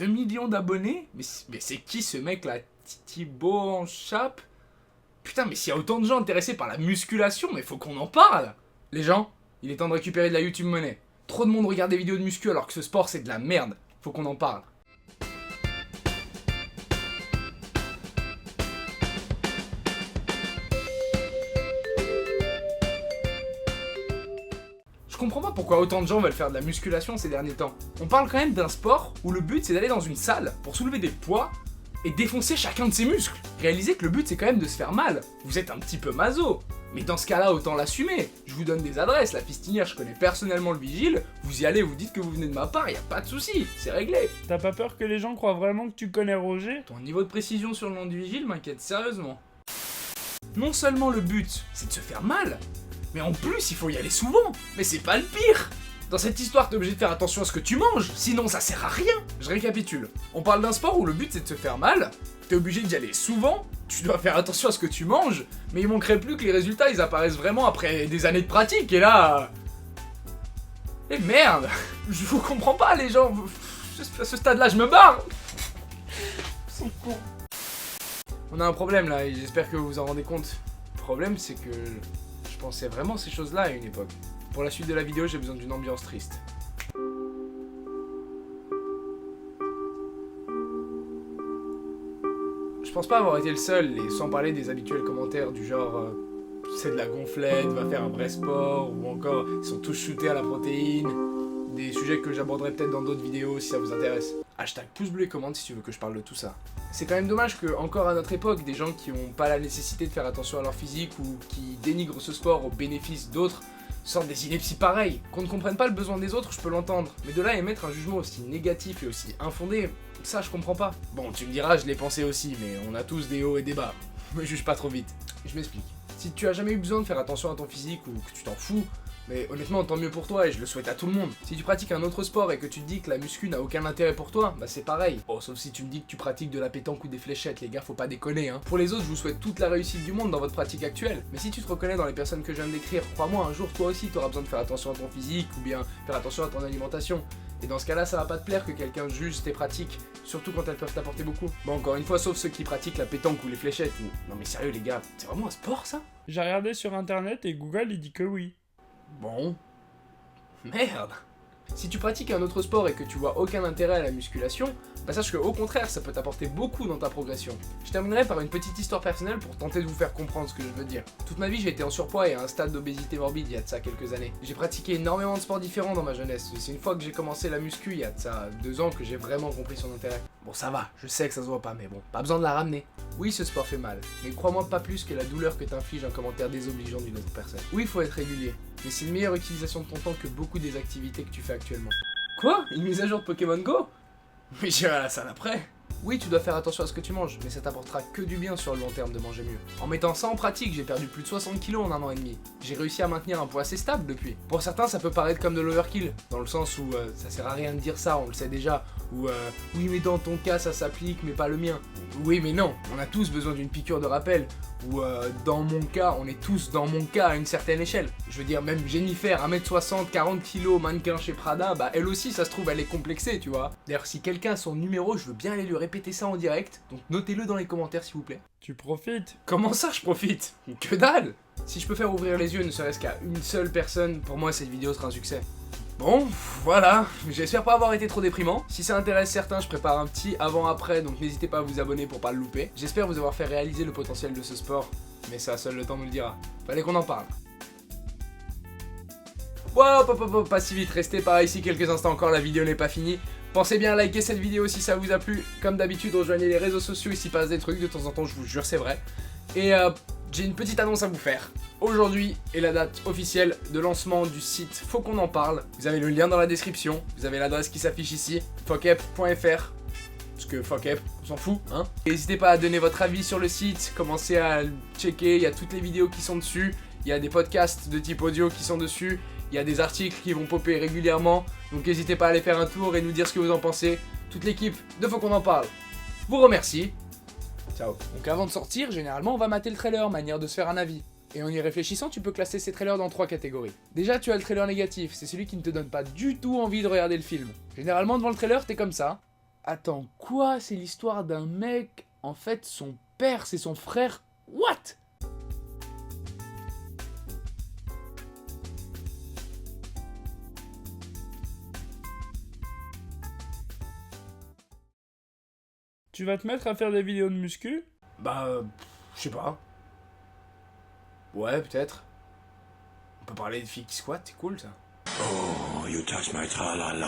2 millions d'abonnés? Mais c'est qui ce mec là? Thibaut en chape? Putain, mais s'il y a autant de gens intéressés par la musculation, mais faut qu'on en parle! Les gens, il est temps de récupérer de la YouTube monnaie. Trop de monde regarde des vidéos de muscu alors que ce sport c'est de la merde. Faut qu'on en parle. Je comprends pas pourquoi autant de gens veulent faire de la musculation ces derniers temps. On parle quand même d'un sport où le but c'est d'aller dans une salle pour soulever des poids et défoncer chacun de ses muscles. Réalisez que le but c'est quand même de se faire mal. Vous êtes un petit peu maso. Mais dans ce cas-là, autant l'assumer. Je vous donne des adresses, la fistinière, je connais personnellement le vigile, vous y allez, vous dites que vous venez de ma part, y a pas de souci, c'est réglé. T'as pas peur que les gens croient vraiment que tu connais Roger? Ton niveau de précision sur le nom du vigile m'inquiète sérieusement. Non seulement le but, c'est de se faire mal, mais en plus il faut y aller souvent. Mais c'est pas le pire. Dans cette histoire, t'es obligé de faire attention à ce que tu manges, sinon ça sert à rien. Je récapitule. On parle d'un sport où le but c'est de se faire mal, t'es obligé d'y aller souvent, tu dois faire attention à ce que tu manges, mais il manquerait plus que les résultats ils apparaissent vraiment après des années de pratique, et là... Eh merde. Je vous comprends pas les gens, à ce stade-là je me barre. Ils sont cons. On a un problème là, et j'espère que vous vous en rendez compte. Le problème c'est que je pensais vraiment ces choses-là à une époque. Pour la suite de la vidéo, j'ai besoin d'une ambiance triste. Je pense pas avoir été le seul, et sans parler des habituels commentaires du genre c'est de la gonflette, va faire un vrai sport, ou encore ils sont tous shootés à la protéine. Des sujets que j'aborderai peut-être dans d'autres vidéos si ça vous intéresse. Hashtag pouce bleu et commente si tu veux que je parle de tout ça. C'est quand même dommage que, encore à notre époque, des gens qui ont pas la nécessité de faire attention à leur physique ou qui dénigrent ce sport au bénéfice d'autres sortent des inepties pareilles. Qu'on ne comprenne pas le besoin des autres, je peux l'entendre. Mais de là à émettre un jugement aussi négatif et aussi infondé, ça je comprends pas. Bon, tu me diras, je l'ai pensé aussi, mais on a tous des hauts et des bas. Me juge pas trop vite. Je m'explique. Si tu as jamais eu besoin de faire attention à ton physique ou que tu t'en fous, mais honnêtement, tant mieux pour toi et je le souhaite à tout le monde. Si tu pratiques un autre sport et que tu te dis que la muscu n'a aucun intérêt pour toi, bah c'est pareil. Oh, sauf si tu me dis que tu pratiques de la pétanque ou des fléchettes, les gars, faut pas déconner, hein. Pour les autres, je vous souhaite toute la réussite du monde dans votre pratique actuelle. Mais si tu te reconnais dans les personnes que je viens de décrire, crois-moi, un jour, toi aussi, t'auras besoin de faire attention à ton physique ou bien faire attention à ton alimentation. Et dans ce cas-là, ça va pas te plaire que quelqu'un juge tes pratiques, surtout quand elles peuvent t'apporter beaucoup. Bon, encore une fois, sauf ceux qui pratiquent la pétanque ou les fléchettes ou... Non mais sérieux les gars, c'est vraiment un sport ça? J'ai regardé sur internet et Google il dit que oui. Bon... Merde. Si tu pratiques un autre sport et que tu vois aucun intérêt à la musculation, bah sache que au contraire ça peut t'apporter beaucoup dans ta progression. Je terminerai par une petite histoire personnelle pour tenter de vous faire comprendre ce que je veux dire. Toute ma vie j'ai été en surpoids et à un stade d'obésité morbide il y a de ça quelques années. J'ai pratiqué énormément de sports différents dans ma jeunesse. C'est une fois que j'ai commencé la muscu il y a de ça 2 ans que j'ai vraiment compris son intérêt. Bon ça va, je sais que ça se voit pas mais bon, pas besoin de la ramener. Oui ce sport fait mal, mais crois-moi pas plus que la douleur que t'inflige un commentaire désobligeant d'une autre personne. Oui il faut être régulier, mais c'est une meilleure utilisation de ton temps que beaucoup des activités que tu fais actuellement. Quoi? Une mise à jour de Pokémon Go? Mais j'irai à la salle après. Oui, tu dois faire attention à ce que tu manges, mais ça t'apportera que du bien sur le long terme de manger mieux. En mettant ça en pratique, j'ai perdu plus de 60 kilos en 1 an et demi. J'ai réussi à maintenir un poids assez stable depuis. Pour certains, ça peut paraître comme de l'overkill, dans le sens où ça sert à rien de dire ça, on le sait déjà. Ou oui, mais dans ton cas, ça s'applique, mais pas le mien. Oui, mais non, on a tous besoin d'une piqûre de rappel. Ou dans mon cas, on est tous dans mon cas à une certaine échelle. Je veux dire, même Jennifer, 1m60, 40 kg, mannequin chez Prada, bah elle aussi, ça se trouve, elle est complexée, tu vois. D'ailleurs, si quelqu'un a son numéro, je veux bien aller lui répéter ça en direct, donc notez-le dans les commentaires s'il vous plaît. Tu profites? Comment ça, je profite? Que dalle! Si je peux faire ouvrir les yeux ne serait-ce qu'à une seule personne, pour moi cette vidéo sera un succès. Bon, voilà, j'espère pas avoir été trop déprimant. Si ça intéresse certains, je prépare un petit avant-après, donc n'hésitez pas à vous abonner pour pas le louper. J'espère vous avoir fait réaliser le potentiel de ce sport, mais ça, seul le temps nous le dira. Fallait qu'on en parle. Wow, pas si vite, restez par ici quelques instants encore, la vidéo n'est pas finie. Pensez bien à liker cette vidéo si ça vous a plu. Comme d'habitude, rejoignez les réseaux sociaux, il s'y passe des trucs de temps en temps, je vous jure, c'est vrai. Et j'ai une petite annonce à vous faire. Aujourd'hui est la date officielle de lancement du site Faut qu'on en parle. Vous avez le lien dans la description, vous avez l'adresse qui s'affiche ici, focep.fr. Parce que focep, on s'en fout, hein. N'hésitez pas à donner votre avis sur le site, commencez à le checker, il y a toutes les vidéos qui sont dessus, il y a des podcasts de type audio qui sont dessus, il y a des articles qui vont popper régulièrement, donc n'hésitez pas à aller faire un tour et nous dire ce que vous en pensez. Toute l'équipe de Faut qu'on en parle vous remercie. Ciao. Donc avant de sortir, généralement on va mater le trailer, manière de se faire un avis. Et en y réfléchissant, tu peux classer ces trailers dans 3 catégories. Déjà, tu as le trailer négatif, c'est celui qui ne te donne pas du tout envie de regarder le film. Généralement, devant le trailer, t'es comme ça. Attends, quoi? C'est l'histoire d'un mec. En fait, son père, c'est son frère. What? Tu vas te mettre à faire des vidéos de muscu? Bah, je sais pas. Ouais, peut-être. On peut parler de filles qui squattent, c'est cool ça. Oh, you touch my tra-la-la.